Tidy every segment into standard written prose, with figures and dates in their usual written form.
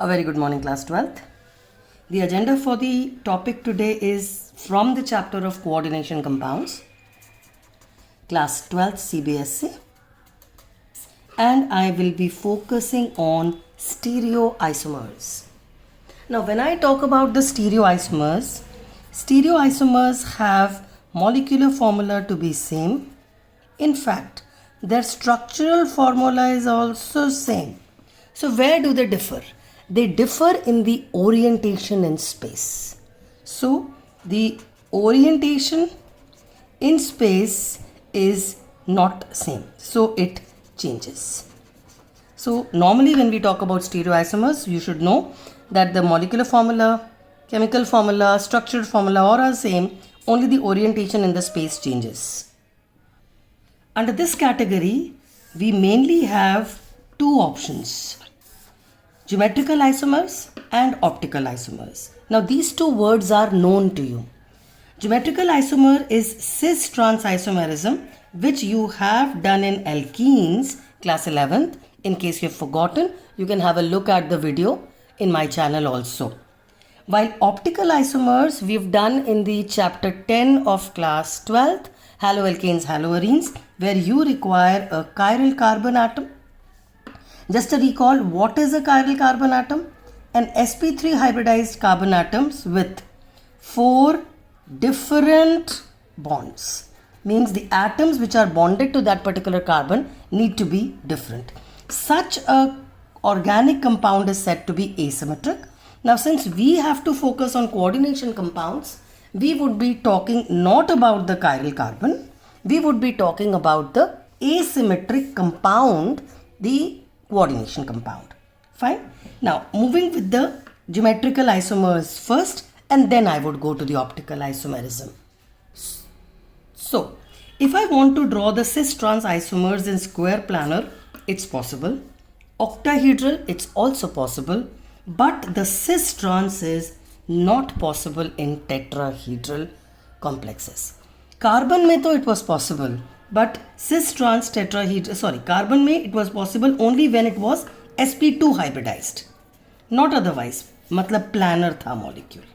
A very good morning, class 12th. The agenda for the topic today is from the chapter of coordination compounds, class 12th CBSE, and I will be focusing on stereoisomers. Now, when I talk about the stereoisomers have molecular formula to be same. In fact, their structural formula is also same. So where do they differ? They differ in the orientation in space. So the orientation in space is not same. So it changes. So normally when we talk about stereoisomers, you should know that the molecular formula, chemical formula, structural formula all are same. Only the orientation in the space changes. Under this category, we mainly have two options: geometrical isomers and optical isomers. Now these two words are known to you. Geometrical isomer is cis-trans isomerism, which you have done in alkenes, class 11th. In case you have forgotten, you can have a look at the video in my channel also. While optical isomers we've done in the chapter 10 of class 12th, haloalkanes, haloarenes, where you require a chiral carbon atom. Just a recall, what is a chiral carbon atom? An sp3 hybridized carbon atoms with 4 different bonds. Means the atoms which are bonded to that particular carbon need to be different. Such a organic compound is said to be asymmetric. Now since we have to focus on coordination compounds, we would be talking not about the chiral carbon, we would be talking about the asymmetric compound, the coordination compound. Fine. Now moving with the geometrical isomers first, and then I would go to the optical isomerism. So if I want to draw the cis-trans isomers in square planar, it's possible. Octahedral, it's also possible, but the cis-trans is not possible in tetrahedral complexes. Carbon mein to it was possible, but cis-trans tetrahedral, carbon mein it was possible only when it was sp2 hybridized, not otherwise, matlab planar tha molecule.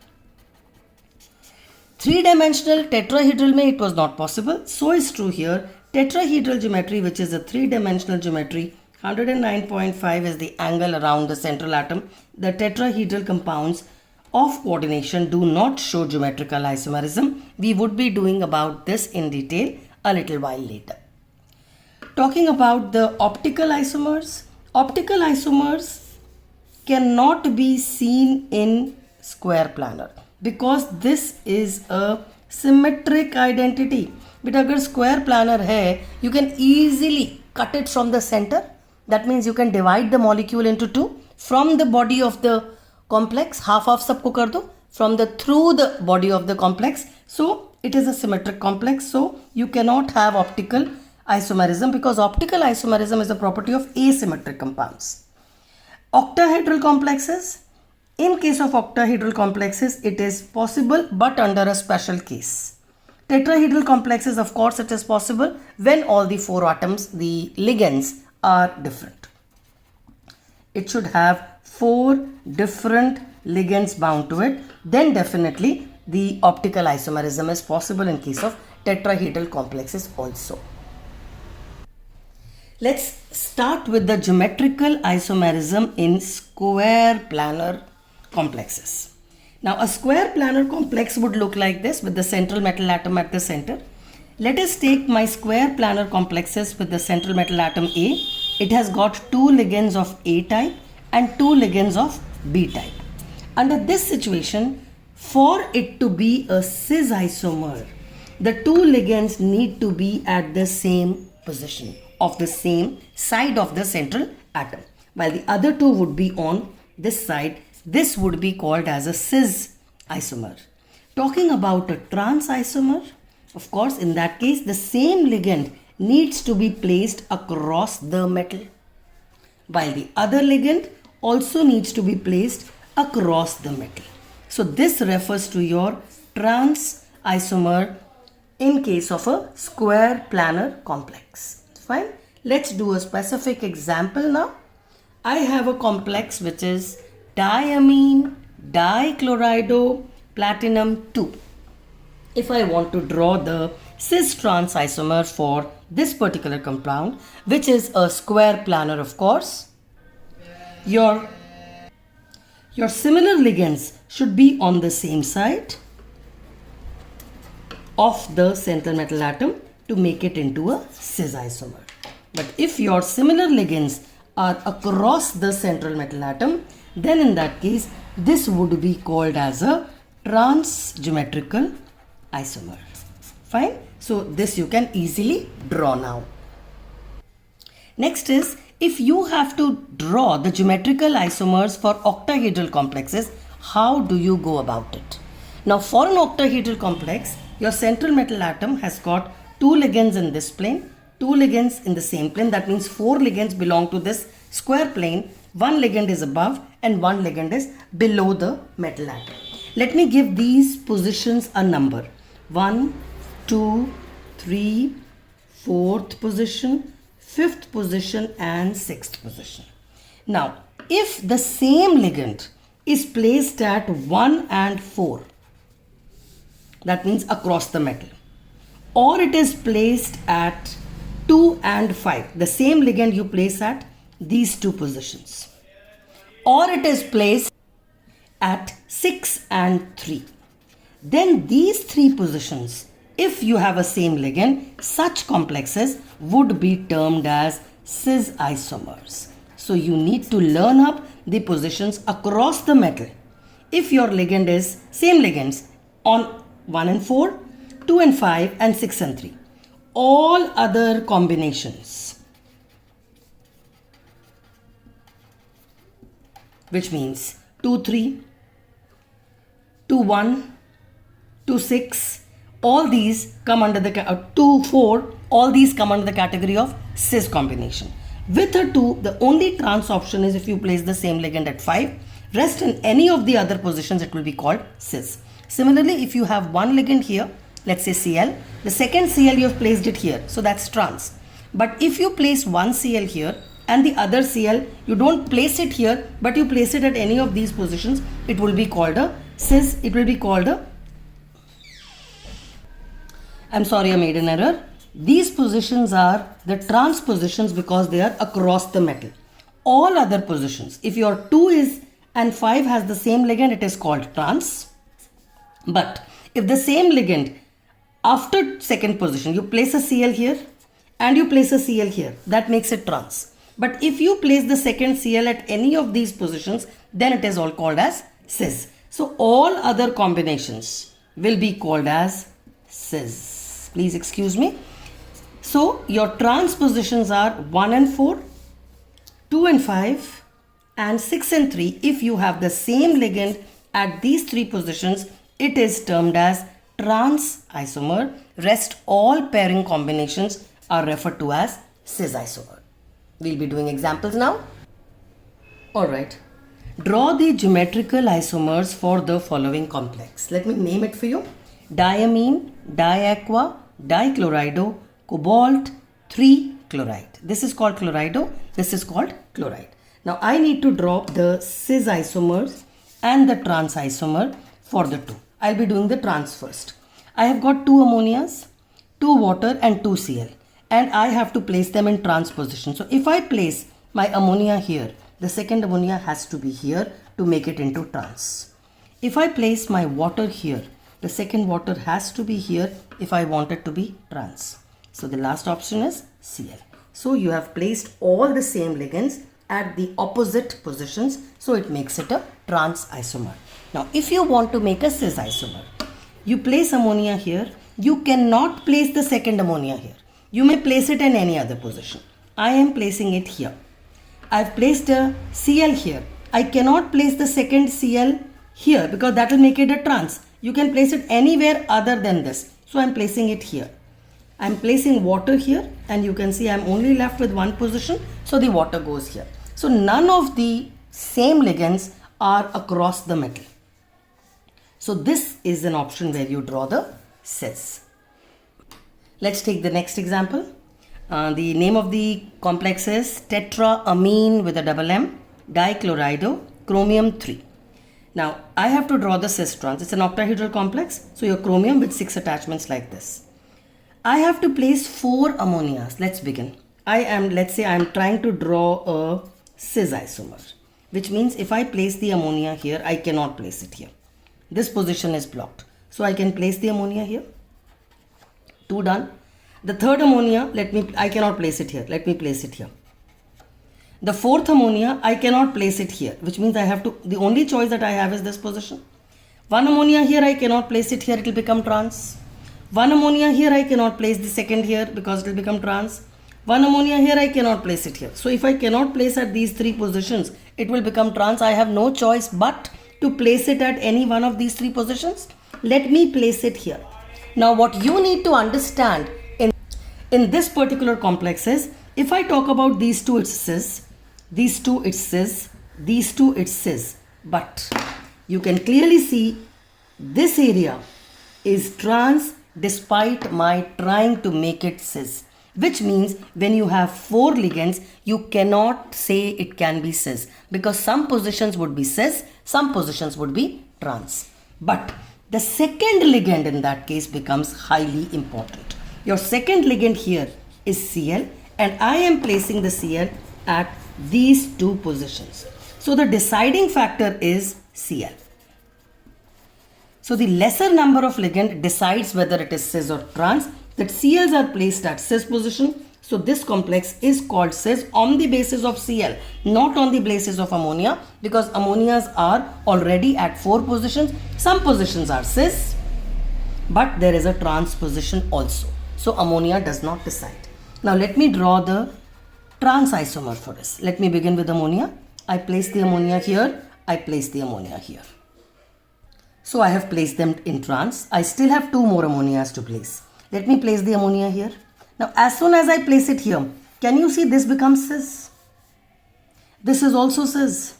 Three-dimensional tetrahedral mein it was not possible. So is true here. Tetrahedral geometry, which is a three-dimensional geometry, 109.5 is the angle around the central atom. The tetrahedral compounds of coordination do not show geometrical isomerism. We would be doing about this in detail a little while later. Talking about the optical isomers cannot be seen in square planar because this is a symmetric identity. But agar square planar hai, you can easily cut it from the center. That means you can divide the molecule into two. From the body of the complex, half sabko kar do, from the through the body of the complex. So it is a symmetric complex. So you cannot have optical isomerism because optical isomerism is a property of asymmetric compounds. Octahedral complexes. In case of octahedral complexes, it is possible but under a special case. Tetrahedral complexes, of course, it is possible when all the 4 atoms, the ligands, are different. It should have 4 different ligands bound to it. Then definitely the optical isomerism is possible in case of tetrahedral complexes also. Let's start with the geometrical isomerism in square planar complexes. Now a square planar complex would look like this with the central metal atom at the center. Let us take my square planar complexes with the central metal atom A. It has got 2 ligands of A type and 2 ligands of B type. Under this situation, for it to be a cis isomer, the 2 ligands need to be at the same position of the same side of the central atom, while the other 2 would be on this side. This would be called as a cis isomer. Talking about a trans isomer, of course, in that case, the same ligand needs to be placed across the metal, while the other ligand also needs to be placed across the metal. So this refers to your trans isomer in case of a square planar complex. Fine. Let's do a specific example now. I have a complex which is diamine dichlorido platinum 2. If I want to draw the cis-trans isomer for this particular compound, which is a square planar, of course, your similar ligands should be on the same side of the central metal atom to make it into a cis isomer. But if your similar ligands are across the central metal atom, then in that case, this would be called as a trans geometrical isomer. Fine. So this you can easily draw now. Next is, if you have to draw the geometrical isomers for octahedral complexes, how do you go about it? Now for an octahedral complex, your central metal atom has got 2 ligands in this plane, 2 ligands in the same plane. That means 4 ligands belong to this square plane. 1 ligand is above and 1 ligand is below the metal atom. Let me give these positions a number. 1, 2, 3, 4th position, 5th position and 6th position. Now, if the same ligand is placed at 1 and 4, that means across the metal, or it is placed at 2 and 5, the same ligand you place at these 2 positions, or it is placed at 6 and 3, then these 3 positions, if you have a same ligand, such complexes would be termed as cis isomers. So you need to learn up the positions across the metal. If your ligand is same ligands on 1 and 4, 2 and 5 and 6 and 3, all other combinations, which means 2, 3, 2, 1, 2, 6, all these come under the 2, 4, all these come under the category of cis combination. With a 2, the only trans option is if you place the same ligand at 5. Rest in any of the other positions, it will be called cis. Similarly, if you have one ligand here, let's say Cl, the second Cl you have placed it here, so that's trans. But if you place one Cl here and the other Cl, you don't place it here, but you place it at any of these positions, it will be called a cis, it will be called a, I'm sorry, I made an error. These positions are the trans positions because they are across the metal. All other positions, if your 2 is and 5 has the same ligand, it is called trans. But if the same ligand after second position, you place a Cl here and you place a Cl here, that makes it trans. But if you place the second Cl at any of these positions, then it is all called as cis. So all other combinations will be called as cis. Please excuse me. So your trans positions are 1 and 4, 2 and 5 and 6 and 3. If you have the same ligand at these 3 positions, it is termed as trans isomer. Rest all pairing combinations are referred to as cis isomer. We'll be doing examples now. Alright. Draw the geometrical isomers for the following complex. Let me name it for you. Diamine, diaqua, dichlorido, cobalt 3 chloride. This is called chlorido. This is called chloride. Now I need to draw the cis isomers and the trans isomer for the two. I'll be doing the trans first. I have got 2 ammonias, 2 water and 2 Cl, and I have to place them in trans position. So if I place my ammonia here, the second ammonia has to be here to make it into trans. If I place my water here, the second water has to be here if I want it to be trans. So the last option is Cl. So you have placed all the same ligands at the opposite positions, so it makes it a trans isomer. Now if you want to make a cis isomer, you place ammonia here. You cannot place the second ammonia here. You may place it in any other position. I am placing it here. I have placed a Cl here. I cannot place the second Cl here because that will make it a trans. You can place it anywhere other than this. So I am placing it here. I am placing water here and you can see I am only left with one position. So the water goes here. So none of the same ligands are across the metal. So this is an option where you draw the cis. Let's take the next example. The name of the complex is tetraamine with a double M, dichlorido, chromium 3. Now I have to draw the cis trans. It's an octahedral complex. So your chromium with 6 attachments like this. I have to place 4 ammonias. Let's begin. Let's say I am trying to draw a cis isomer, which means if I place the ammonia here, I cannot place it here. This position is blocked. So I can place the ammonia here. 2 done. The third ammonia, I cannot place it here. Let me place it here. The fourth ammonia, I cannot place it here, which means the only choice that I have is this position. 1 ammonia here, I cannot place it here, it will become trans. 1 ammonia here, I cannot place the second here because it will become trans. 1 ammonia here, I cannot place it here. So if I cannot place at these 3 positions, it will become trans. I have no choice but to place it at any one of these 3 positions. Let me place it here. Now what you need to understand in this particular complex is, if I talk about these two, it's cis, these two, it's cis, these two, it's cis. But you can clearly see this area is trans despite my trying to make it cis. Which means when you have 4 ligands, you cannot say it can be cis, because some positions would be cis, some positions would be trans. But the second ligand in that case becomes highly important. Your second ligand here is Cl, and I am placing the Cl at these 2 positions. So the deciding factor is Cl. So the lesser number of ligand decides whether it is cis or trans. That Cls are placed at cis position. So this complex is called cis on the basis of Cl, not on the basis of ammonia, because ammonias are already at 4 positions. Some positions are cis, but there is a trans position also. So ammonia does not decide. Now let me draw the trans isomer for this. Let me begin with ammonia. I place the ammonia here. I place the ammonia here. So I have placed them in trans. I still have 2 more ammonias to place. Let me place the ammonia here. Now as soon as I place it here, can you see this becomes cis? This is also cis.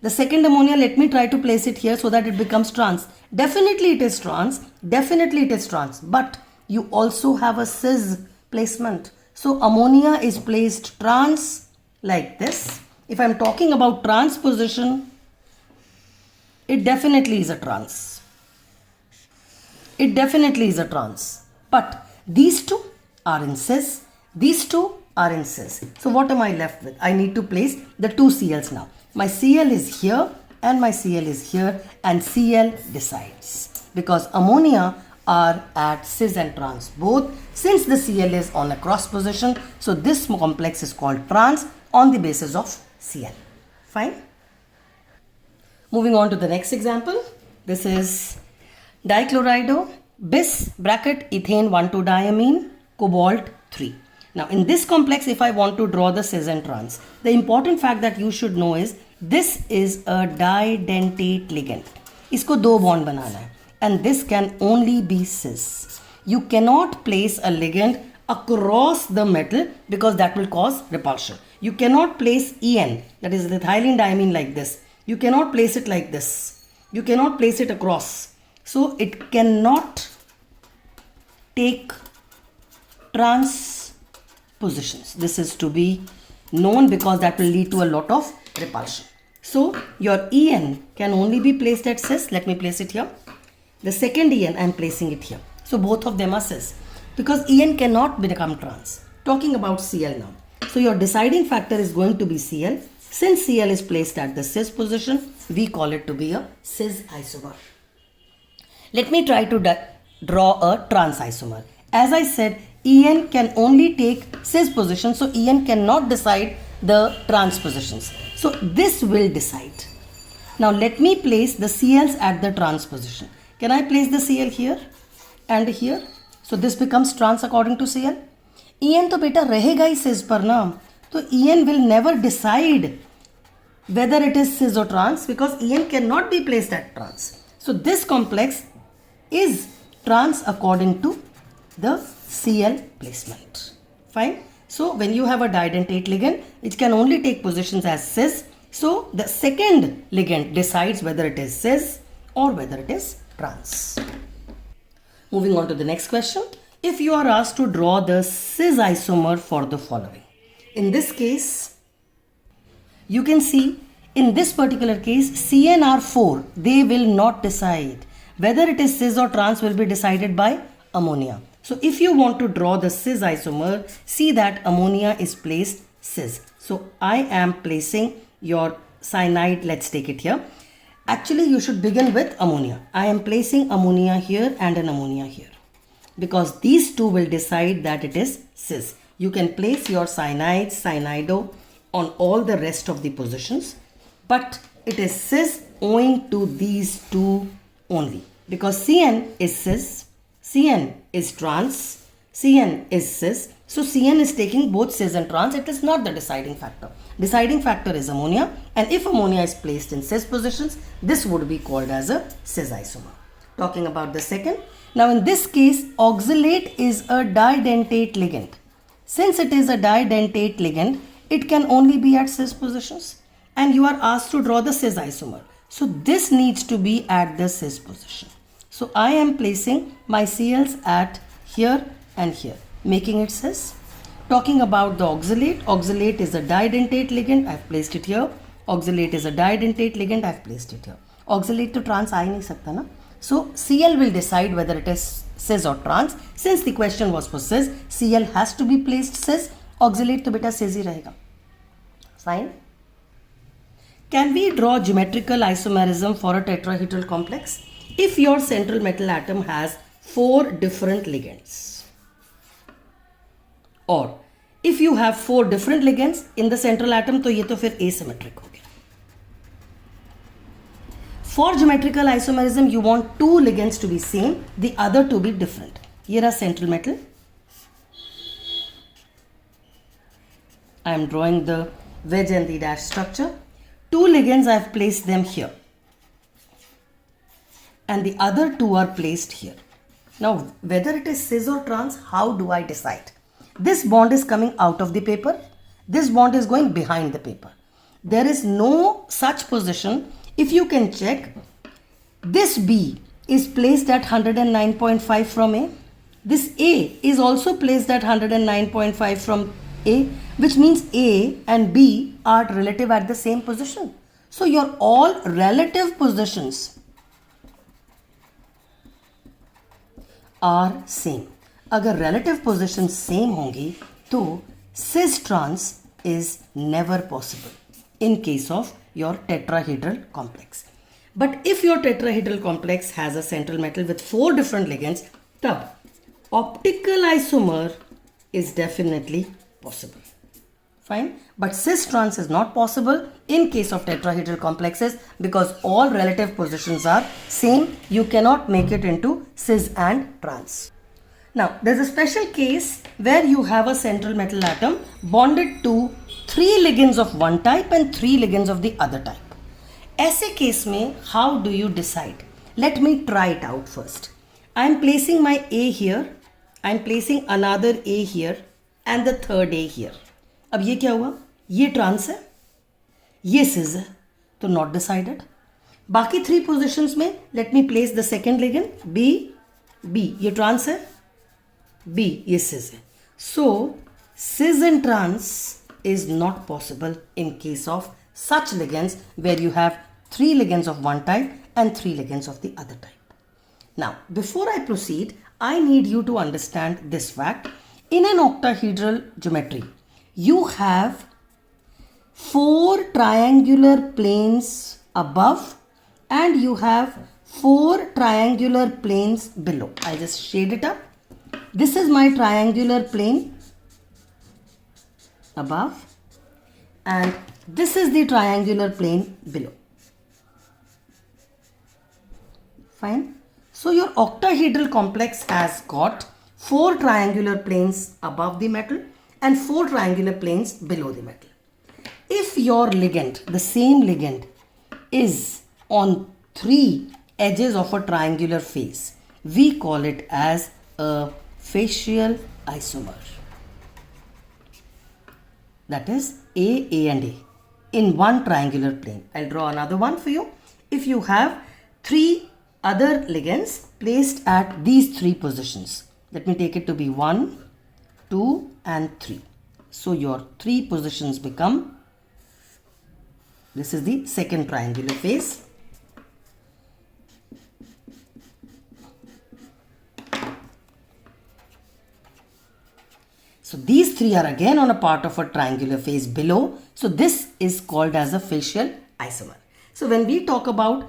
The second ammonia, let me try to place it here so that it becomes trans. Definitely it is trans. Definitely it is trans. But you also have a cis placement. So ammonia is placed trans like this. If I am talking about trans position, it definitely is a trans. It definitely is a trans. But these 2 are in cis. These 2 are in cis. So what am I left with? I need to place the 2 Cls now. My Cl is here and my Cl is here, and Cl decides. Because ammonia are at cis and trans both, since the Cl is on a cross position. So this complex is called trans on the basis of Cl. Fine. Moving on to the next example. This is dichlorido bis bracket ethane 1,2-diamine cobalt 3. Now in this complex, if I want to draw the cis and trans, the important fact that you should know is this is a didentate ligand. इसको 2 bond बनाना है. And this can only be cis. You cannot place a ligand across the metal because that will cause repulsion. You cannot place En, that is the ethylene diamine, like this. You cannot place it like this. You cannot place it across. So it cannot take trans positions. This is to be known because that will lead to a lot of repulsion. So your En can only be placed at cis. Let me place it here. The second En, I am placing it here. So both of them are cis. Because En cannot become trans. Talking about Cl now. So your deciding factor is going to be Cl. Since Cl is placed at the cis position, we call it to be a cis isomer. Let me try to draw a trans isomer. As I said, En can only take cis position. So En cannot decide the trans positions. So this will decide. Now let me place the Cls at the trans position. Can I place the Cl here and here? So this becomes trans according to Cl. En तो बेटा रहेगा ही cis पर ना. तो En will never decide whether it is cis or trans because En cannot be placed at trans. So this complex is trans according to the Cl placement. Fine. So when you have a didentate ligand, it can only take positions as cis. So the second ligand decides whether it is cis or whether it is trans. Moving on to the next question. If you are asked to draw the cis isomer for the following. In this case, you can see In this particular case, CnR4, they will not decide. Whether it is cis or trans will be decided by ammonia. So if you want to draw the cis isomer, see that ammonia is placed cis. So I am placing your cyanide, let's take it here. Actually, you should begin with ammonia. I am placing ammonia here and an ammonia here, because these two will decide that it is cis. You can place your cyanide, cyanido on all the rest of the positions, but it is cis owing to these two only, because Cn is cis, Cn is trans, Cn is cis. So Cn is taking both cis and trans. It is not the deciding factor. Deciding factor is ammonia, and if ammonia is placed in cis positions, this would be called as a cis isomer. Talking about the second. Now in this case, oxalate is a didentate ligand. Since it is a didentate ligand, it can only be at cis positions, and you are asked to draw the cis isomer. So this needs to be at the cis position. So I am placing my Cls at here and here, making it cis. Talking about the oxalate, oxalate is a didentate ligand, I have placed it here. Oxalate is a didentate ligand, I have placed it here. Oxalate to trans aa hi nahi sakta na. So Cl will decide whether it is cis or trans. Since the question was for cis, Cl has to be placed cis. Oxalate to beta cis hi rahega. Fine. Can we draw geometrical isomerism for a tetrahedral complex? If your central metal atom has 4 different ligands, or if you have 4 different ligands in the central atom, तो ये तो फिर asymmetric हो गया. For geometrical isomerism, you want 2 ligands to be same, the other to be different. Here are central metal. I am drawing the wedge and the dash structure. 2 ligands, I have placed them here, and the other 2 are placed here. Now, whether it is cis or trans, how do I decide? This bond is coming out of the paper. This bond is going behind the paper. There is no such position. If you can check, this B is placed at 109.5 from A. This A is also placed at 109.5 from A, which means A and B are relative at the same position. So your all relative positions are same. अगर relative positions same होंगी तो cis trans is never possible in case of your tetrahedral complex. But if your tetrahedral complex has a central metal with 4 different ligands, तब optical isomer is definitely possible. Fine. But cis trans is not possible in case of tetrahedral complexes because all relative positions are same. You cannot make it into cis and trans. Now, there's a special case where you have a central metal atom bonded to 3 ligands of one type and 3 ligands of the other type. ऐसे case में, how do you decide? Let me try it out first. I am placing my A here. I am placing another A here and the third A here. अब ये क्या हुआ? ये trans है, ये cis है, तो नॉट डिसाइडेड. बाकी 3 पोजिशंस में let me place the second ligand B. B ये ट्रांस है, बी ये सिज है. So cis and trans is not possible in case of such ligands where you have 3 ligands of one type and 3 ligands of the other type. Now, before I proceed, I need you to understand this fact. In an octahedral geometry, you have 4 triangular planes above and you have 4 triangular planes below. I'll just shade it up. This is my triangular plane above and this is the triangular plane below. Fine. So your octahedral complex has got 4 triangular planes above the metal and 4 triangular planes below the metal. If your ligand, the same ligand, is on 3 edges of a triangular face, we call it as a facial isomer. That is A and A in one triangular plane. I'll draw another one for you. If you have 3 other ligands placed at these 3 positions, let me take it to be 1, 2 and 3. So your 3 positions become This is the second triangular face. So these three are again on a part of a triangular face below. So this is called as a facial isomer. So when we talk about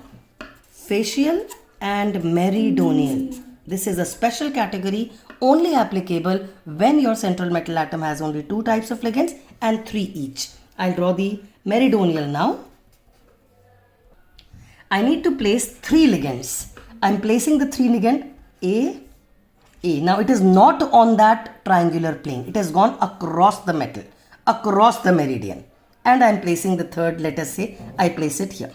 facial and meridional, this is a special category only applicable when your central metal atom has only two types of ligands and three each. I'll draw the meridional now. I need to place three ligands. I'm placing the three ligand A. Now it is not on that triangular plane. It has gone across the metal, across the meridian. And I'm placing the third, let us say, I place it here.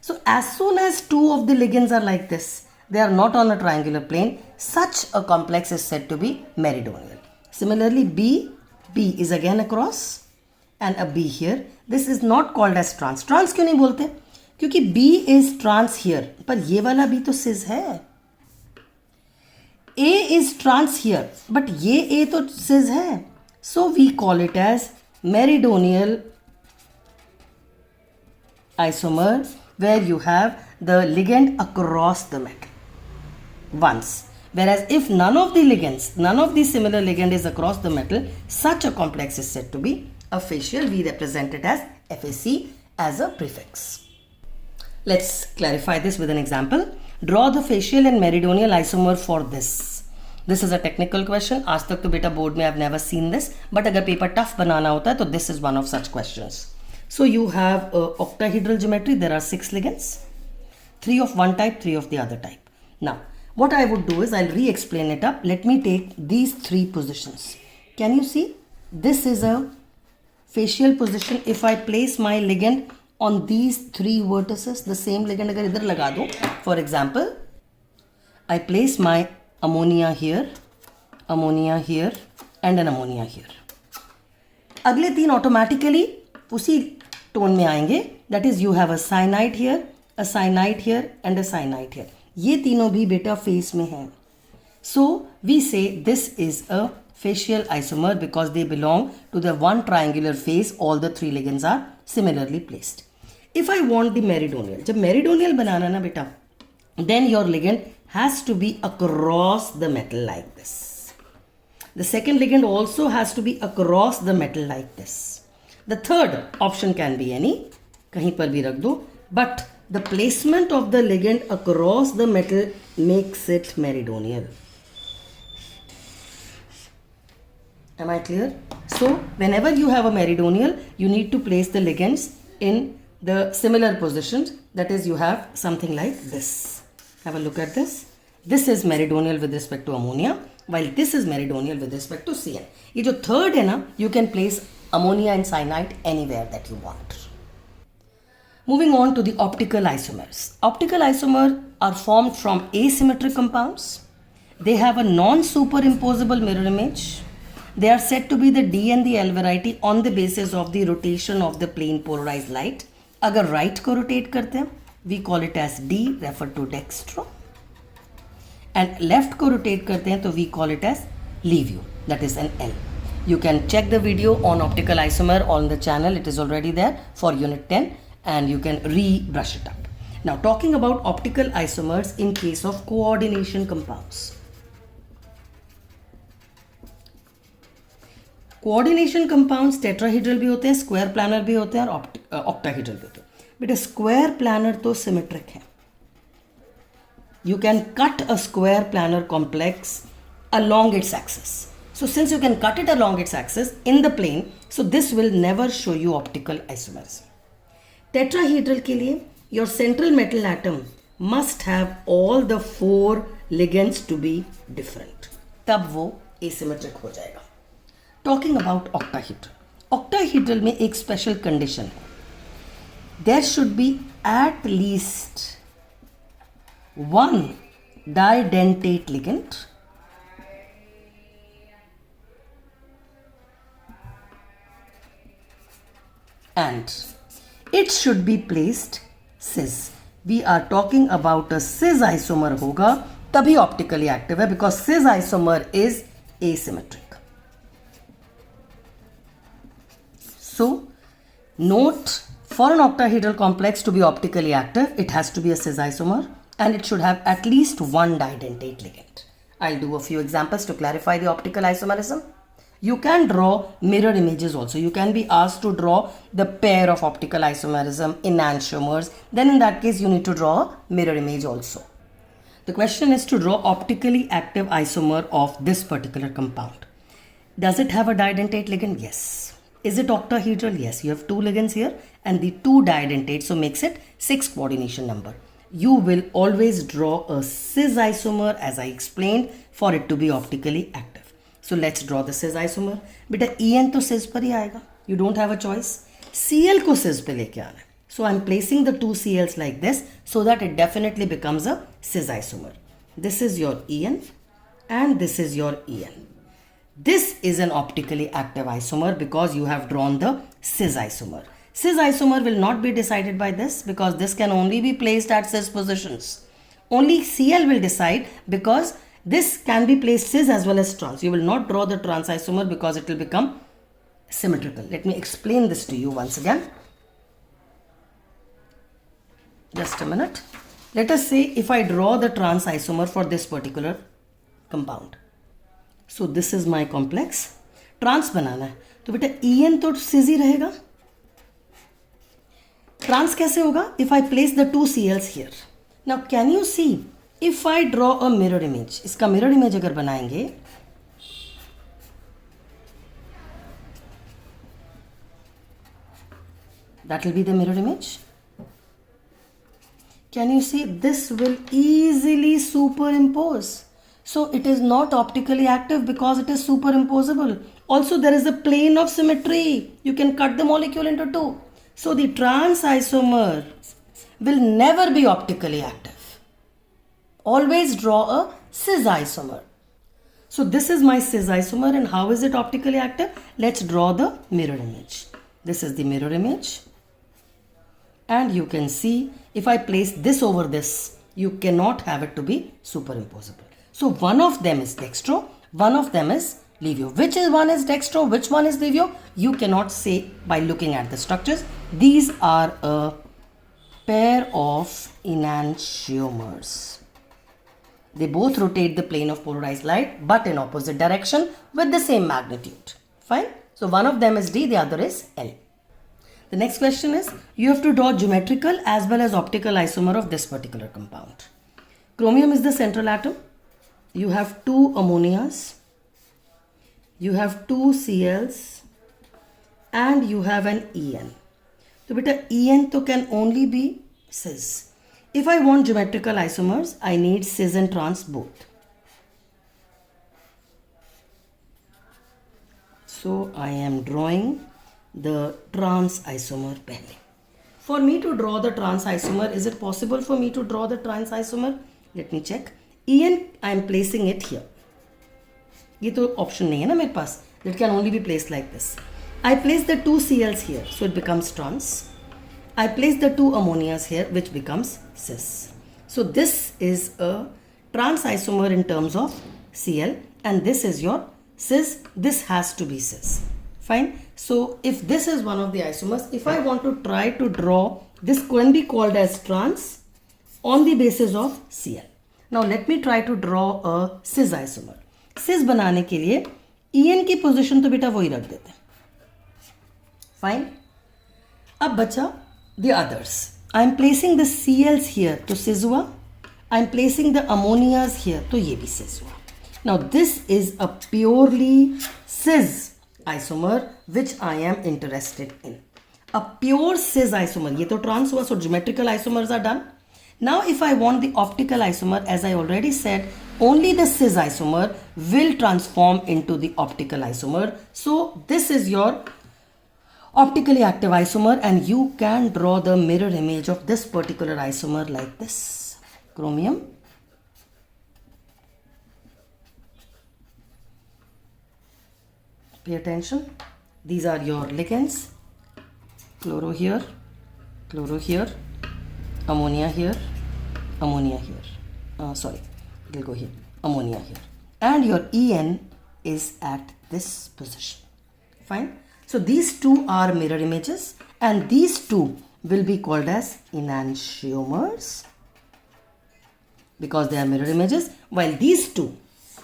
So as soon as two of the ligands are like this, they are not on a triangular plane, such a complex is said to be meridional. Similarly, B is again across and a B here. This is not called as trans. Trans क्यों नहीं बोलते? क्योंकि B is trans here. पर ये वाला B तो cis है. A is trans here, but ये A तो cis है. So we call it as meridional isomer, where you have the ligand across the metal once. Whereas if none of the similar ligand is across the metal, such a complex is said to be a facial. We represent it as FAC as a prefix. Let's clarify this with an example. Draw the facial and meridional isomer for this. This is a technical question. आज तक तो बेटा board में I've never seen this, but अगर paper tough बनाना होता है तो this is one of such questions. So you have octahedral geometry. There are 6 ligands, 3 of one type, 3 of the other type. Now what I would do is I'll re-explain it up. Let me take these 3 positions. Can you see? This is a facial position. If I place my ligand on these 3 vertices, the same ligand अगर इधर लगा दूँ, for example, I place my ammonia here, and an ammonia here. अगले 3 automatically उसी tone में आएंगे. That is, you have a cyanide here, a cyanide here, and a cyanide here. ये तीनों भी बेटा फेस में हैं. So we say this is a facial isomer because they belong to the one triangular face. All the 3 ligands are similarly placed. If I want the meridional, जब meridional बनाना ना बेटा, then your ligand has to be across the metal like this. The second ligand also has to be across the metal like this. The third option can be any, कहीं पर भी रख दो, but the placement of the ligand across the metal makes it meridional. Am I clear? So whenever you have a meridional, you need to place the ligands in the similar positions. That is, you have something like this. Have a look at this. This is meridional with respect to ammonia, while this is meridional with respect to CN. ये जो third है ना, you can place ammonia and cyanide anywhere that you want. Moving on to the optical isomers. Optical isomers are formed from asymmetric compounds. They have a non-superimposable mirror image. They are said to be the D and the L variety on the basis of the rotation of the plane polarized light. अगर right को rotate करते हैं, we call it as D, referred to dextro. And left को rotate करते हैं, तो we call it as leavo, that is an L. You can check the video on optical isomer on the channel. It is already there for unit 10. And you can re-brush it up. Now talking about optical isomers in case of coordination compounds. Coordination compounds tetrahedral भी होते हैं, square planar भी होते हैं और octahedral भी होते हैं. But a square planar तो symmetric है. You can cut a square planar complex along its axis. So since you can cut it along its axis in the plane, so this will never show you optical isomers. Tetrahedral के लिए your central metal atom must have all the 4 ligands to be different. तब वो asymmetric हो जाएगा. Talking about octahedral. Octahedral में एक special condition है. There should be at least one didentate ligand and it should be placed cis. We are talking about a cis isomer होगा तभी optically active है because cis isomer is asymmetric. So note For an octahedral complex to be optically active, it has to be a cis isomer and it should have at least one didentate ligand. I'll do a few examples to clarify the optical isomerism. You can draw mirror images also. You can be asked to draw the pair of optical isomerism, enantiomers. Then in that case, you need to draw a mirror image also. The question is to draw optically active isomer of this particular compound. Does it have a didentate ligand? Yes. Is it octahedral? Yes. You have 2 ligands here and the 2 didentates, so makes it 6 coordination number. You will always draw a cis isomer as I explained for it to be optically active. So let's draw the cis isomer. Beta En to cis par hi aayega. You don't have a choice. Cl ko cis pe leke aana hai. So I'm placing the 2 Cls like this so that it definitely becomes a cis isomer. This is your En and this is your En. This is an optically active isomer because you have drawn the cis isomer. Cis isomer will not be decided by this because this can only be placed at cis positions. Only Cl will decide because this can be placed cis as well as trans. You will not draw the trans isomer because it will become symmetrical. Let me explain this to you once again. Just a minute. Let us say if I draw the trans isomer for this particular compound. So this is my complex. Trans बनाना है तो बेटा En तो cis ही रहेगा. Trans कैसे होगा? If I place the 2 Cls here. Now can you see if I draw a mirror image, इसका mirror image अगर बनाएंगे that will be the mirror image. Can you see this will easily superimpose? So it is not optically active because it is superimposable. Also there is a plane of symmetry. You can cut the molecule into 2. So the trans isomer will never be optically active. Always draw a cis isomer. So this is my cis isomer and how is it optically active? Let's draw the mirror image. This is the mirror image. And you can see if I place this over this, you cannot have it to be superimposable. So one of them is dextro, one of them is leavo. Which one is dextro, which one is leavo? You cannot say by looking at the structures. These are a pair of enantiomers. They both rotate the plane of polarized light but in opposite direction with the same magnitude. Fine. So one of them is D, the other is L. The next question is you have to draw geometrical as well as optical isomer of this particular compound. Chromium is the central atom. You have 2 ammonias, you have 2 Cls and you have an En. So beta En to can only be cis. If I want geometrical isomers, I need cis and trans both. So I am drawing the trans isomer pehle. For me to draw the trans isomer, is it possible for me to draw the trans isomer? Let me check. En, I am placing it here. ये तो option नहीं है ना मेरे पास. It can only be placed like this. I place the 2 Cls here, so it becomes trans. I place the 2 ammonias here, which becomes cis. So this is a trans isomer in terms of Cl, and this is your cis. This has to be cis. Fine. So if this is one of the isomers, if I want to try to draw, this can be called as trans on the basis of Cl. Now let me try to draw a cis isomer. Cis बनाने के लिए En की position तो बेटा वही रख देते हैं. Fine. अब बचा the others. I am placing the Cls here तो cis हुआ. I am placing the ammonias here तो ये भी cis हुआ. Now this is a purely cis isomer which I am interested in. A pure cis isomer. ये तो trans हुआ, so geometrical isomers are done. Now if I want the optical isomer, as I already said, only the cis isomer will transform into the optical isomer. So this is your optically active isomer and you can draw the mirror image of this particular isomer like this. Chromium. Pay attention. These are your ligands. Chloro here, ammonia here, ammonia here. Sorry, it will go here, ammonia here. And your En is at this position. Fine. So these two are mirror images and these two will be called as enantiomers because they are mirror images, while these two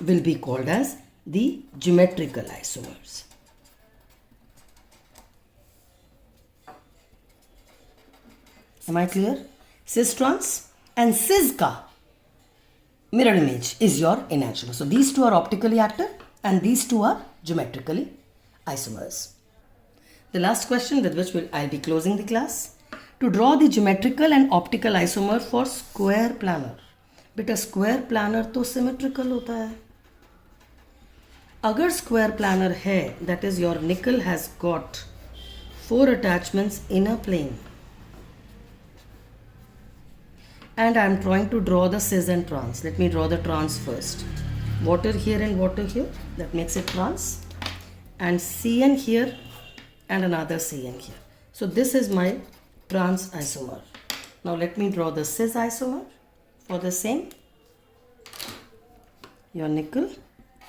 will be called as the geometrical isomers. Am I clear? Cis trans and cis ka mirror image is your enantiomer. So these two are optically active and these two are geometrically isomers. The last question with which I'll be closing the class. To draw the geometrical and optical isomer for square planar. बेटा square planar तो symmetrical होता है. अगर square planar है, that is your nickel has got 4 attachments in a plane. And I am trying to draw the cis and trans. Let me draw the trans first. Water here and water here. That makes it trans. And CN here and another CN here. So this is my trans isomer. Now let me draw the cis isomer for the same. Your nickel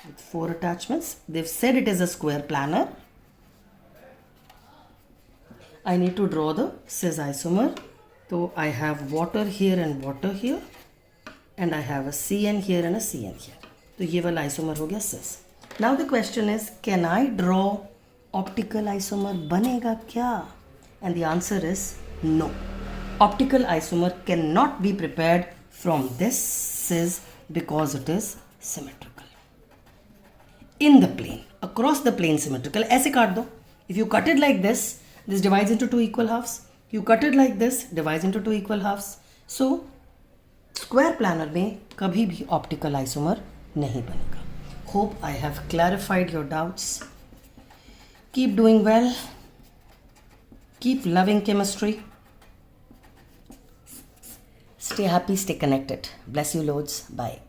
with 4 attachments. They've said it is a square planar. I need to draw the cis isomer. So I have water here and water here, and I have a CN here and a CN here. So ये वाला isomer हो गया cis. Now the question is, can I draw optical isomer? बनेगा क्या? And the answer is no. Optical isomer cannot be prepared from this cis because it is symmetrical. In the plane, across the plane symmetrical. ऐसे काट दो. If you cut it like this divides into 2 equal halves. You cut it like this, divides into 2 equal halves. So, square planar में कभी भी optical isomer नहीं बनेगा. Hope I have clarified your doubts. Keep doing well. Keep loving chemistry. Stay happy, stay connected. Bless you loads. Bye.